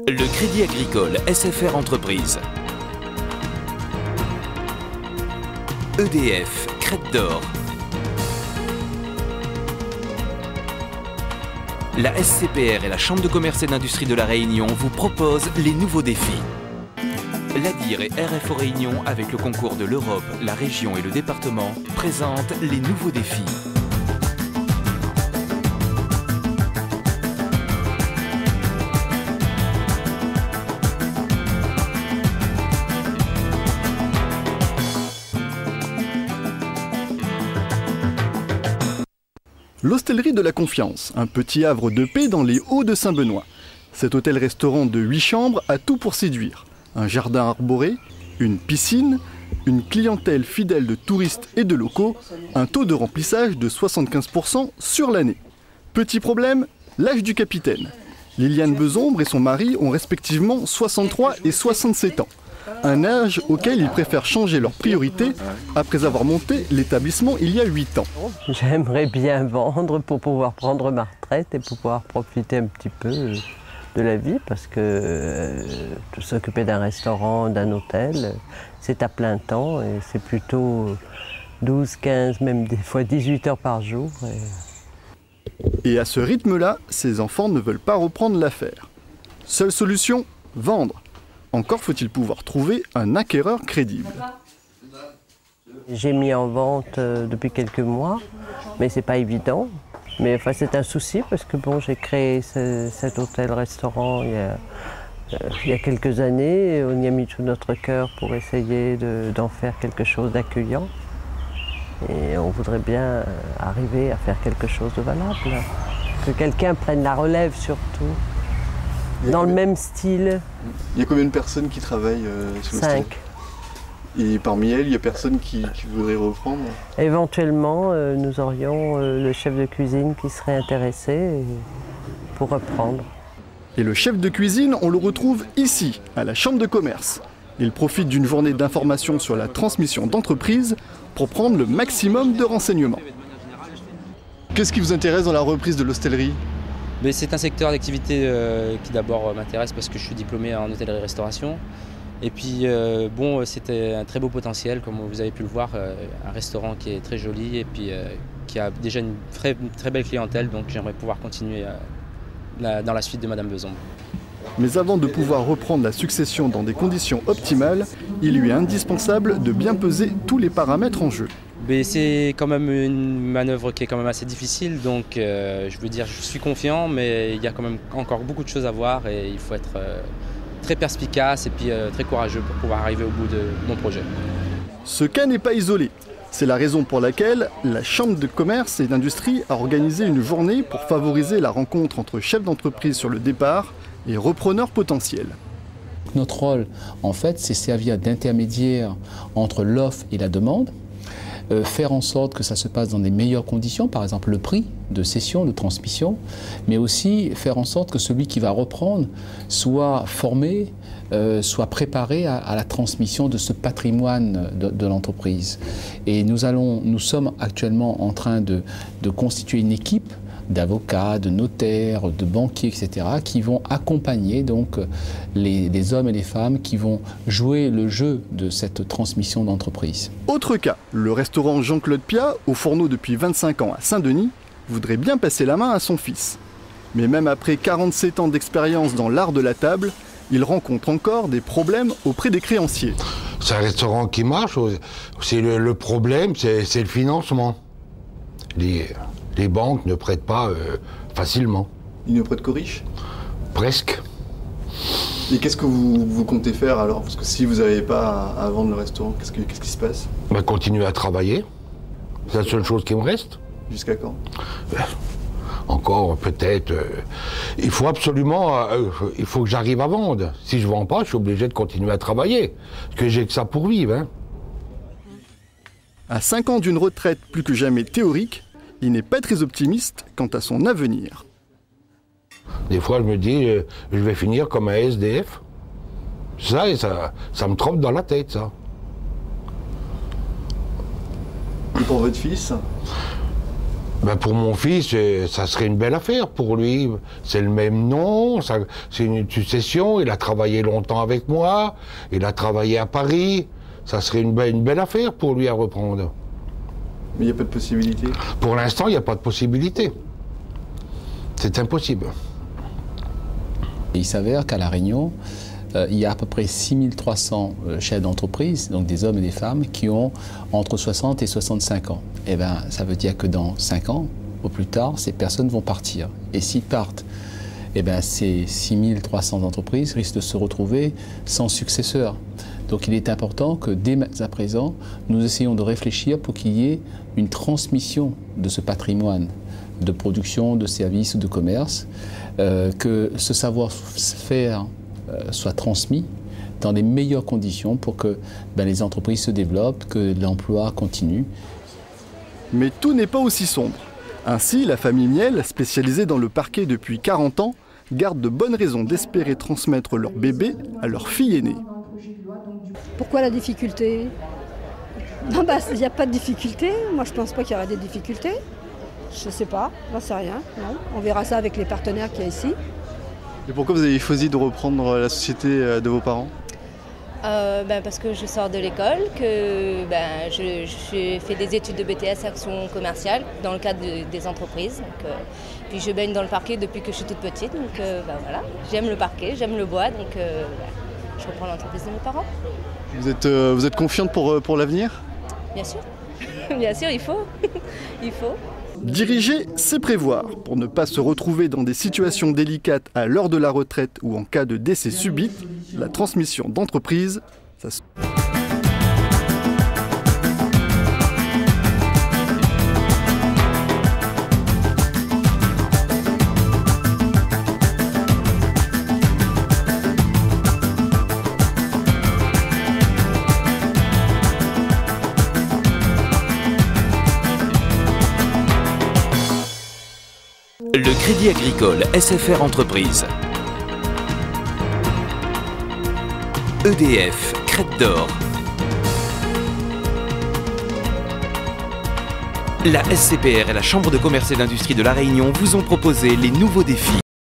Le Crédit Agricole SFR Entreprise. EDF, Crête d'Or. La SCPR et la Chambre de commerce et d'industrie de La Réunion vous proposent les nouveaux défis. L'ADIR et RFO Réunion, avec le concours de l'Europe, la région et le département, présentent les nouveaux défis. L'Hostellerie de la Confiance, un petit havre de paix dans les Hauts de Saint-Benoît. Cet hôtel-restaurant de 8 chambres a tout pour séduire. Un jardin arboré, une piscine, une clientèle fidèle de touristes et de locaux, un taux de remplissage de 75% sur l'année. Petit problème, l'âge du capitaine. Liliane Besombre et son mari ont respectivement 63 et 67 ans. Un âge auquel ils préfèrent changer leurs priorités après avoir monté l'établissement il y a 8 ans. J'aimerais bien vendre pour pouvoir prendre ma retraite et pouvoir profiter un petit peu de la vie, parce que s'occuper d'un restaurant, d'un hôtel, c'est à plein temps et c'est plutôt 12, 15, même des fois 18 heures par jour. Et à ce rythme-là, ses enfants ne veulent pas reprendre l'affaire. Seule solution, vendre. Encore faut-il pouvoir trouver un acquéreur crédible. J'ai mis en vente depuis quelques mois, mais c'est pas évident. Mais enfin, c'est un souci parce que bon, j'ai créé cet hôtel-restaurant il y a quelques années. On y a mis tout notre cœur pour essayer d'en faire quelque chose d'accueillant. Et on voudrait bien arriver à faire quelque chose de valable. Que quelqu'un prenne la relève surtout. Dans le même style. Il y a combien de personnes qui travaillent sur le 5. Et parmi elles, il n'y a personne qui voudrait reprendre? Éventuellement, nous aurions le chef de cuisine qui serait intéressé pour reprendre. Et le chef de cuisine, on le retrouve ici, à la Chambre de commerce. Il profite d'une journée d'information sur la transmission d'entreprise pour prendre le maximum de renseignements. Qu'est-ce qui vous intéresse dans la reprise de l'hostellerie? C'est un secteur d'activité qui d'abord m'intéresse parce que je suis diplômé en hôtellerie-restauration. Et puis bon, c'était un très beau potentiel, comme vous avez pu le voir, un restaurant qui est très joli et puis qui a déjà une très belle clientèle, donc j'aimerais pouvoir continuer dans la suite de Madame Besombre. Mais avant de pouvoir reprendre la succession dans des conditions optimales, il lui est indispensable de bien peser tous les paramètres en jeu. C'est quand même une manœuvre qui est quand même assez difficile, donc je veux dire, je suis confiant, mais il y a quand même encore beaucoup de choses à voir et il faut être très perspicace et puis très courageux pour pouvoir arriver au bout de mon projet. Ce cas n'est pas isolé. C'est la raison pour laquelle la Chambre de commerce et d'industrie a organisé une journée pour favoriser la rencontre entre chefs d'entreprise sur le départ et repreneurs potentiels. Notre rôle, en fait, c'est servir d'intermédiaire entre l'offre et la demande, faire en sorte que ça se passe dans des meilleures conditions, par exemple le prix de cession, de transmission, mais aussi faire en sorte que celui qui va reprendre soit formé, soit préparé à la transmission de ce patrimoine de l'entreprise. Et nous sommes actuellement en train de constituer une équipe d'avocats, de notaires, de banquiers, etc., qui vont accompagner donc les hommes et les femmes qui vont jouer le jeu de cette transmission d'entreprise. Autre cas, le restaurant Jean-Claude Piat, au Fourneau depuis 25 ans à Saint-Denis, voudrait bien passer la main à son fils. Mais même après 47 ans d'expérience dans l'art de la table, il rencontre encore des problèmes auprès des créanciers. C'est un restaurant qui marche, le problème, c'est le financement. Les banques ne prêtent pas facilement. Ils ne prêtent qu'aux riches? Presque. Et qu'est-ce que vous comptez faire alors? Parce que si vous n'arrivez pas à vendre le restaurant, qu'est-ce qui se passe? Continuer à travailler. C'est la seule chose qui me reste. Jusqu'à quand? Encore peut-être. Il faut absolument. Il faut que j'arrive à vendre. Si je ne vends pas, je suis obligé de continuer à travailler. Parce que j'ai que ça pour vivre. Hein. À 5 ans d'une retraite plus que jamais théorique, il n'est pas très optimiste quant à son avenir. Des fois, je me dis, je vais finir comme un SDF. Ça me trompe dans la tête, ça. Et pour votre fils? Ben pour mon fils, ça serait une belle affaire pour lui. C'est le même nom, c'est une succession. Il a travaillé longtemps avec moi, il a travaillé à Paris. Ça serait une belle affaire pour lui à reprendre. Mais il n'y a pas de possibilité? Pour l'instant, il n'y a pas de possibilité. C'est impossible. Il s'avère qu'à La Réunion, il y a à peu près 6300 chefs d'entreprise, donc des hommes et des femmes, qui ont entre 60 et 65 ans. Et bien, ça veut dire que dans 5 ans, au plus tard, ces personnes vont partir. Et s'ils partent, et bien, ces 6300 entreprises risquent de se retrouver sans successeur. Donc il est important que dès à présent, nous essayons de réfléchir pour qu'il y ait une transmission de ce patrimoine de production, de services ou de commerce, que ce savoir-faire soit transmis dans les meilleures conditions pour que les entreprises se développent, que l'emploi continue. Mais tout n'est pas aussi sombre. Ainsi, la famille Miel, spécialisée dans le parquet depuis 40 ans, garde de bonnes raisons d'espérer transmettre leur bébé à leur fille aînée. Pourquoi la difficulté? Non, il n'y a pas de difficulté. Moi, je ne pense pas qu'il y aura des difficultés. Je ne sais pas, j'en sais rien. Non. On verra ça avec les partenaires qu'il y a ici. Et pourquoi vous avez choisi de reprendre la société de vos parents? Parce que je sors de l'école, que j'ai fait des études de BTS Action commerciale dans le cadre des entreprises. Donc, puis je baigne dans le parquet depuis que je suis toute petite. Donc voilà, j'aime le parquet, j'aime le bois. Donc je reprends l'entreprise de mes parents. Vous êtes confiante pour l'avenir? Bien sûr. Bien sûr, il faut. Il faut. Diriger, c'est prévoir, pour ne pas se retrouver dans des situations délicates à l'heure de la retraite ou en cas de décès subit. La transmission d'entreprise, ça se... Le Crédit Agricole SFR Entreprise. EDF, Crête d'Or. La SCPR et la Chambre de commerce et d'industrie de La Réunion vous ont proposé les nouveaux défis.